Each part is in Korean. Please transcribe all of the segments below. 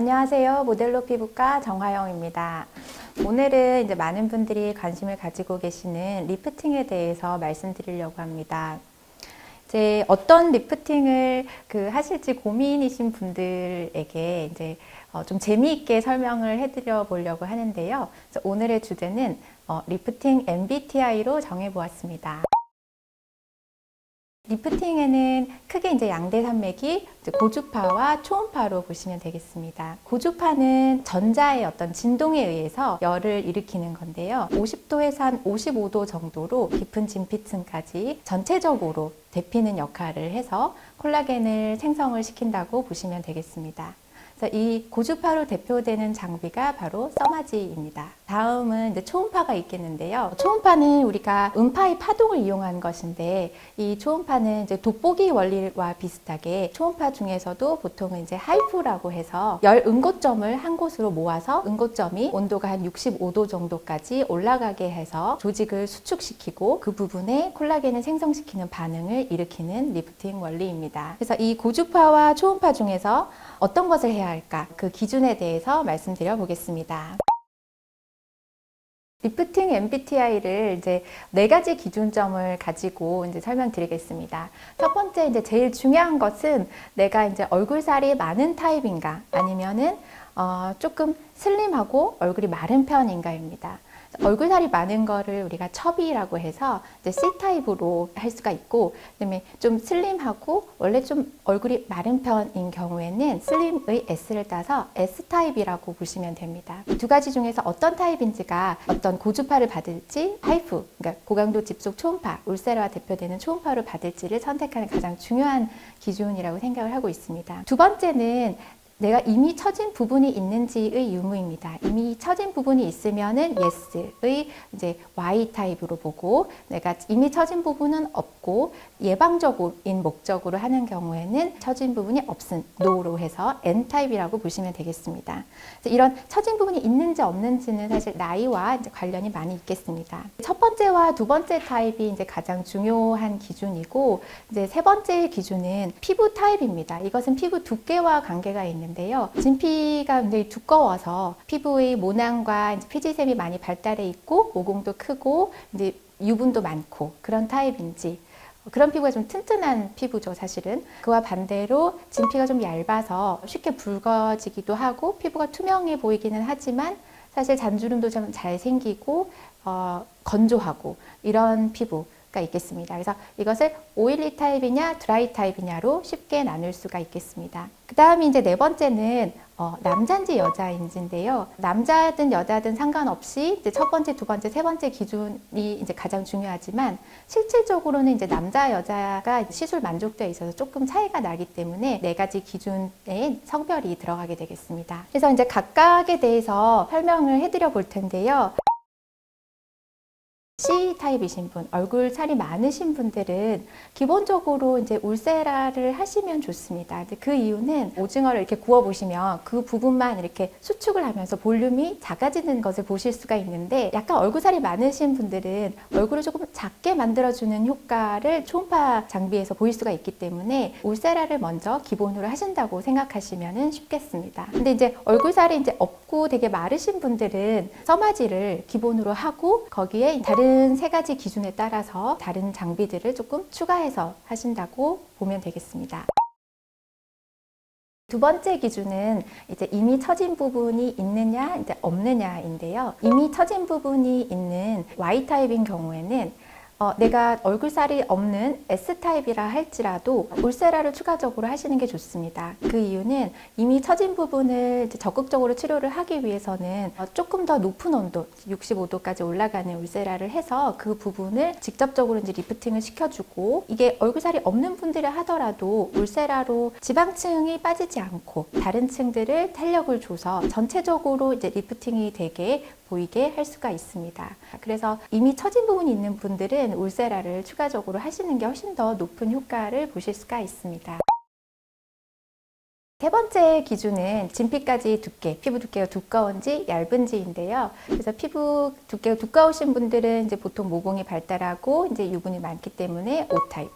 안녕하세요. 모델로 피부과 정화영입니다. 오늘은 이제 많은 분들이 관심을 가지고 계시는 리프팅에 대해서 말씀드리려고 합니다. 이제 어떤 리프팅을 하실지 고민이신 분들에게 이제 좀 재미있게 설명을 해드려 보려고 하는데요. 오늘의 주제는 리프팅 MBTI로 정해보았습니다. 리프팅에는 크게 이제 양대 산맥이 고주파와 초음파로 보시면 되겠습니다. 고주파는 전자의 어떤 진동에 의해서 열을 일으키는 건데요. 50도에서 한 55도 정도로 깊은 진피층까지 전체적으로 데피는 역할을 해서 콜라겐을 생성을 시킨다고 보시면 되겠습니다. 이 고주파로 대표되는 장비가 바로 써마지입니다. 다음은 이제 초음파가 있겠는데요. 초음파는 우리가 음파의 파동을 이용한 것인데, 이 초음파는 이제 돋보기 원리와 비슷하게 초음파 중에서도 보통은 이제 하이프라고 해서 열 응고점을 한 곳으로 모아서 응고점이 온도가 한 65도 정도까지 올라가게 해서 조직을 수축시키고 그 부분에 콜라겐을 생성시키는 반응을 일으키는 리프팅 원리입니다. 그래서 이 고주파와 초음파 중에서 어떤 것을 해야 할까? 그 기준에 대해서 말씀드려 보겠습니다. 리프팅 MBTI를 이제 4가지 기준점을 가지고 이제 설명드리겠습니다. 첫 번째, 이제 제일 중요한 것은 내가 이제 얼굴살이 많은 타입인가, 아니면은 조금 슬림하고 얼굴이 마른 편인가입니다. 얼굴살이 많은 거를 우리가 첩이라고 해서 이제 C타입으로 할 수가 있고, 그다음에 좀 슬림하고 원래 좀 얼굴이 마른 편인 경우에는 슬림의 S를 따서 S타입이라고 보시면 됩니다. 이 2가지 중에서 어떤 타입인지가 어떤 고주파를 받을지, 하이프, 그러니까 고강도 집속 초음파, 울세라와 대표되는 초음파를 받을지를 선택하는 가장 중요한 기준이라고 생각을 하고 있습니다. 두 번째는 내가 이미 처진 부분이 있는지의 유무입니다. 이미 처진 부분이 있으면은 yes의 이제 Y 타입으로 보고, 내가 이미 처진 부분은 없고 예방적인 목적으로 하는 경우에는 처진 부분이 없은 no로 해서 N 타입이라고 보시면 되겠습니다. 이런 처진 부분이 있는지 없는지는 사실 나이와 이제 관련이 많이 있겠습니다. 첫 번째와 두 번째 타입이 이제 가장 중요한 기준이고, 이제 세 번째 기준은 피부 타입입니다. 이것은 피부 두께와 관계가 있는 데요. 진피가 굉장히 두꺼워서 피부의 모낭과 이제 피지샘이 많이 발달해 있고 모공도 크고 이제 유분도 많고 그런 타입인지, 그런 피부가 좀 튼튼한 피부죠, 사실은. 그와 반대로 진피가 좀 얇아서 쉽게 붉어지기도 하고 피부가 투명해 보이기는 하지만 사실 잔주름도 좀 잘 생기고 건조하고 이런 피부 가 있겠습니다. 그래서 이것을 오일리 타입이냐 드라이 타입이냐로 쉽게 나눌 수가 있겠습니다. 그 다음에 이제 네 번째는 남자인지 여자인지인데요. 남자든 여자든 상관없이 이제 첫 번째, 두 번째, 세 번째 기준이 이제 가장 중요하지만, 실질적으로는 이제 남자 여자가 시술 만족도에 있어서 조금 차이가 나기 때문에 4가지 기준에 성별이 들어가게 되겠습니다. 그래서 이제 각각에 대해서 설명을 해드려 볼 텐데요. C타입이신 분, 얼굴 살이 많으신 분들은 기본적으로 이제 울세라를 하시면 좋습니다. 근데 그 이유는 오징어를 이렇게 구워 보시면 그 부분만 이렇게 수축을 하면서 볼륨이 작아지는 것을 보실 수가 있는데, 약간 얼굴 살이 많으신 분들은 얼굴을 조금 작게 만들어주는 효과를 초음파 장비에서 보일 수가 있기 때문에 울세라를 먼저 기본으로 하신다고 생각하시면 쉽겠습니다. 근데 이제 얼굴 살이 이제 없고 되게 마르신 분들은 써마지를 기본으로 하고 거기에 다른 3가지 기준에 따라서 다른 장비들을 조금 추가해서 하신다고 보면 되겠습니다. 두 번째 기준은 이제 이미 처진 부분이 있느냐, 이제 없느냐인데요. 이미 처진 부분이 있는 Y타입인 경우에는 내가 얼굴살이 없는 S타입이라 할지라도 울세라를 추가적으로 하시는 게 좋습니다. 그 이유는 이미 처진 부분을 이제 적극적으로 치료를 하기 위해서는 조금 더 높은 온도, 65도까지 올라가는 울세라를 해서 그 부분을 직접적으로 이제 리프팅을 시켜주고, 이게 얼굴살이 없는 분들이 하더라도 울세라로 지방층이 빠지지 않고 다른 층들을 탄력을 줘서 전체적으로 이제 리프팅이 되게 보이게 할 수가 있습니다. 그래서 이미 처진 부분이 있는 분들은 울세라를 추가적으로 하시는 게 훨씬 더 높은 효과를 보실 수가 있습니다. 세 번째 기준은 진피까지 두께, 피부 두께가 두꺼운지 얇은지인데요. 그래서 피부 두께가 두꺼우신 분들은 이제 보통 모공이 발달하고 이제 유분이 많기 때문에 O타입.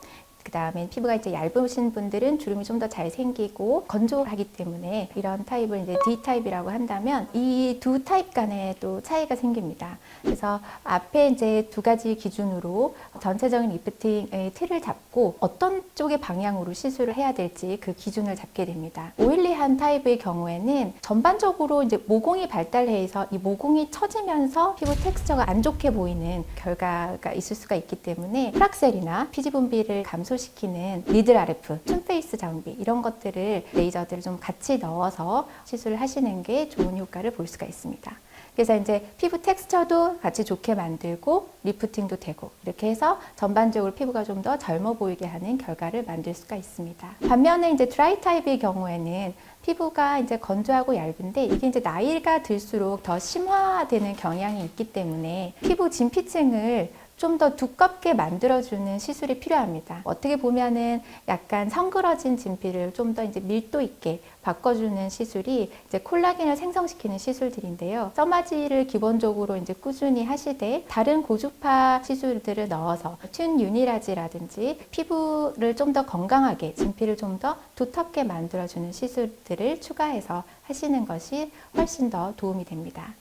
그 다음에 피부가 이제 얇으신 분들은 주름이 좀 더 잘 생기고 건조하기 때문에 이런 타입을 이제 D 타입이라고 한다면 이 두 타입 간에 또 차이가 생깁니다. 그래서 앞에 이제 두 가지 기준으로 전체적인 리프팅의 틀을 잡고 어떤 쪽의 방향으로 시술을 해야 될지 그 기준을 잡게 됩니다. 오일리한 타입의 경우에는 전반적으로 이제 모공이 발달해서 이 모공이 처지면서 피부 텍스처가 안 좋게 보이는 결과가 있을 수가 있기 때문에 프락셀이나 피지 분비를 감소시키는 리들 RF, 툰페이스 장비 이런 것들을 레이저들을 좀 같이 넣어서 시술을 하시는 게 좋은 효과를 볼 수가 있습니다. 그래서 이제 피부 텍스처도 같이 좋게 만들고 리프팅도 되고 이렇게 해서 전반적으로 피부가 좀 더 젊어 보이게 하는 결과를 만들 수가 있습니다. 반면에 이제 드라이 타입의 경우에는 피부가 이제 건조하고 얇은데 이게 이제 나이가 들수록 더 심화되는 경향이 있기 때문에 피부 진피층을 좀 더 두껍게 만들어주는 시술이 필요합니다. 어떻게 보면은 약간 성그러진 진피를 좀 더 이제 밀도 있게 바꿔주는 시술이 이제 콜라겐을 생성시키는 시술들인데요. 써마지를 기본적으로 이제 꾸준히 하시되 다른 고주파 시술들을 넣어서 튠 유니라지라든지 피부를 좀 더 건강하게 진피를 좀 더 두텁게 만들어주는 시술들을 추가해서 하시는 것이 훨씬 더 도움이 됩니다.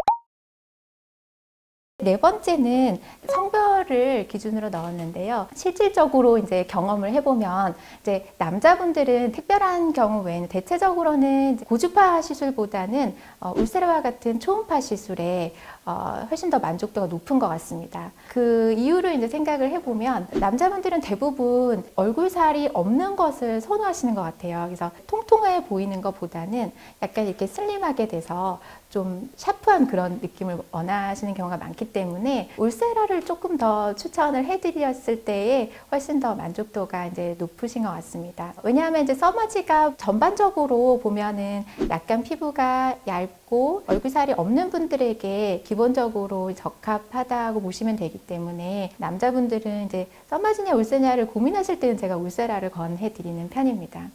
네 번째는 성별을 기준으로 넣었는데요. 실질적으로 이제 경험을 해보면 이제 남자분들은 특별한 경우 외에는 대체적으로는 고주파 시술보다는 울세라와 같은 초음파 시술에 훨씬 더 만족도가 높은 것 같습니다. 그 이유를 이제 생각을 해보면 남자분들은 대부분 얼굴살이 없는 것을 선호하시는 것 같아요. 그래서 통통해 보이는 것보다는 약간 이렇게 슬림하게 돼서 좀 샤프한 그런 느낌을 원하시는 경우가 많기 때문에 울세라를 조금 더 추천을 해드렸을 때에 훨씬 더 만족도가 이제 높으신 것 같습니다. 왜냐하면 이제 써마지가 전반적으로 보면은 약간 피부가 얇고 얼굴살이 없는 분들에게 기본적으로 적합하다고 보시면 되기 때문에 남자분들은 이제 써마지냐 울세냐를 고민하실 때는 제가 울세라를 권해드리는 편입니다.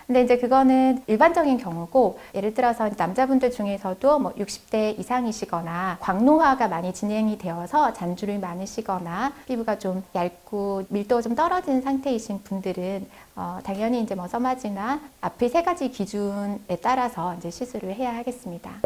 근데 이제 그거는 일반적인 경우고, 예를 들어서 남자분들 중에서도 뭐 60대 이상이시거나 광노화가 많이 진행이 되어서 잔주름이 많으시거나 피부가 좀 얇고 밀도가 좀 떨어진 상태이신 분들은 당연히 이제 뭐 써마지나 앞의 세 가지 기준에 따라서 이제 시술을 해야 하겠습니다.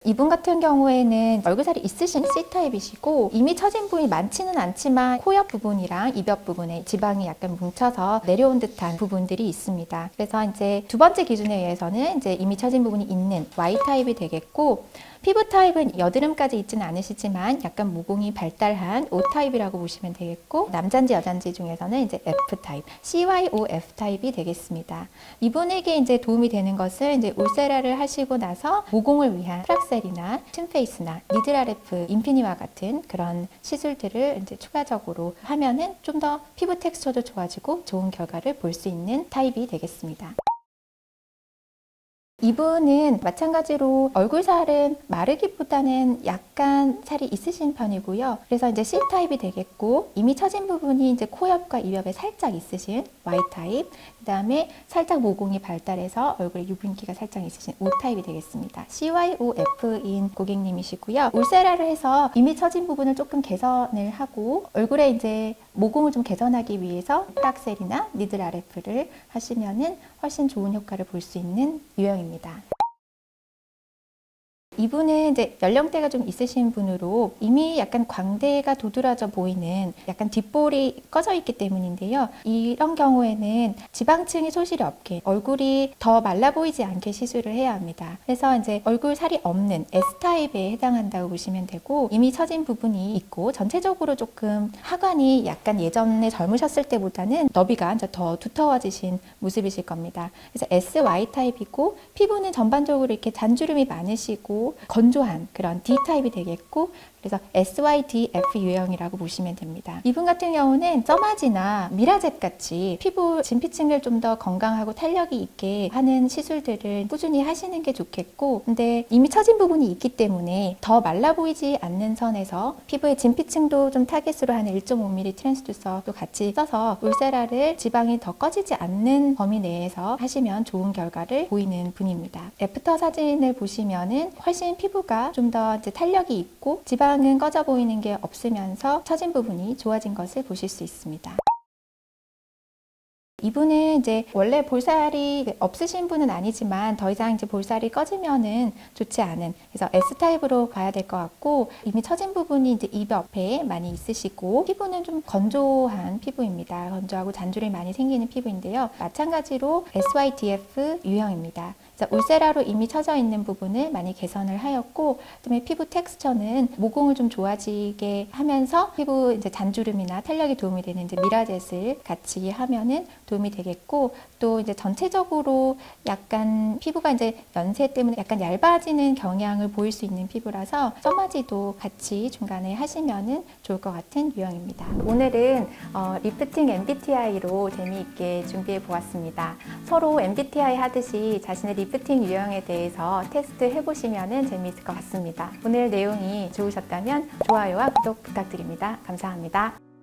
이분 같은 경우에는 얼굴살이 있으신 C타입이시고 이미 처진 부분이 많지는 않지만 코 옆 부분이랑 입 옆 부분에 지방이 약간 뭉쳐서 내려온 듯한 부분들이 있습니다. 그래서 이제 두 번째 기준에 의해서는 이제 이미 처진 부분이 있는 Y타입이 되겠고, 피부 타입은 여드름까지 있지는 않으시지만 약간 모공이 발달한 O타입이라고 보시면 되겠고, 남잔지 여잔지 중에서는 이제 F타입, CYOF 타입이 되겠습니다. 이분에게 이제 도움이 되는 것은 이제 울세라를 하시고 나서 모공을 위한 프락셀이나 튠페이스나 니들 RF, 인피니와 같은 그런 시술들을 이제 추가적으로 하면은 좀 더 피부 텍스처도 좋아지고 좋은 결과를 볼 수 있는 타입이 되겠습니다. 이분은 마찬가지로 얼굴살은 마르기보다는 약간 살이 있으신 편이고요. 그래서 이제 C타입이 되겠고, 이미 처진 부분이 이제 코 옆과 입 옆에 살짝 있으신 Y타입, 그 다음에 살짝 모공이 발달해서 얼굴에 유분기가 살짝 있으신 O타입이 되겠습니다. CYOF인 고객님이시고요. 울세라를 해서 이미 처진 부분을 조금 개선을 하고 얼굴에 이제 모공을 좀 개선하기 위해서 프락셀이나 니들 RF를 하시면은 훨씬 좋은 효과를 볼 수 있는 유형입니다. 이분은 이제 연령대가 좀 있으신 분으로 이미 약간 광대가 도드라져 보이는 약간 뒷볼이 꺼져 있기 때문인데요. 이런 경우에는 지방층이 소실이 없게 얼굴이 더 말라 보이지 않게 시술을 해야 합니다. 그래서 이제 얼굴 살이 없는 S타입에 해당한다고 보시면 되고, 이미 처진 부분이 있고 전체적으로 조금 하관이 약간 예전에 젊으셨을 때보다는 너비가 이제 더 두터워지신 모습이실 겁니다. 그래서 SY 타입이고, 피부는 전반적으로 이렇게 잔주름이 많으시고 건조한 그런 D타입이 되겠고, 그래서 SYDF 유형이라고 보시면 됩니다. 이분 같은 경우는 써마지나 미라젯 같이 피부 진피층을 좀 더 건강하고 탄력이 있게 하는 시술들을 꾸준히 하시는 게 좋겠고, 근데 이미 처진 부분이 있기 때문에 더 말라 보이지 않는 선에서 피부의 진피층도 좀 타겟으로 하는 1.5mm 트랜스듀서도 같이 써서 울세라를 지방이 더 꺼지지 않는 범위 내에서 하시면 좋은 결과를 보이는 분입니다. 애프터 사진을 보시면은 훨씬 피부가 좀 더 탄력이 있고 지방은 꺼져 보이는 게 없으면서 처진 부분이 좋아진 것을 보실 수 있습니다. 이분은 이제 원래 볼살이 없으신 분은 아니지만 더 이상 이제 볼살이 꺼지면은 좋지 않은, 그래서 S타입으로 가야 될 것 같고, 이미 처진 부분이 이제 입 옆에 많이 있으시고, 피부는 좀 건조한 피부입니다. 건조하고 잔주름이 많이 생기는 피부인데요. 마찬가지로 SYDF 유형입니다. 울세라로 이미 처져 있는 부분을 많이 개선을 하였고, 그다음에 피부 텍스처는 모공을 좀 좋아지게 하면서 피부 이제 잔주름이나 탄력이 도움이 되는 이제 미라젯을 같이 하면은 도움이 되겠고, 또 이제 전체적으로 약간 피부가 이제 연세 때문에 약간 얇아지는 경향을 보일 수 있는 피부라서 써마지도 같이 중간에 하시면은 좋을 것 같은 유형입니다. 오늘은 리프팅 MBTI로 재미있게 준비해 보았습니다. 서로 MBTI 하듯이 자신의 리프팅 유형에 대해서 테스트 해보시면 재미있을 것 같습니다. 오늘 내용이 좋으셨다면 좋아요와 구독 부탁드립니다. 감사합니다.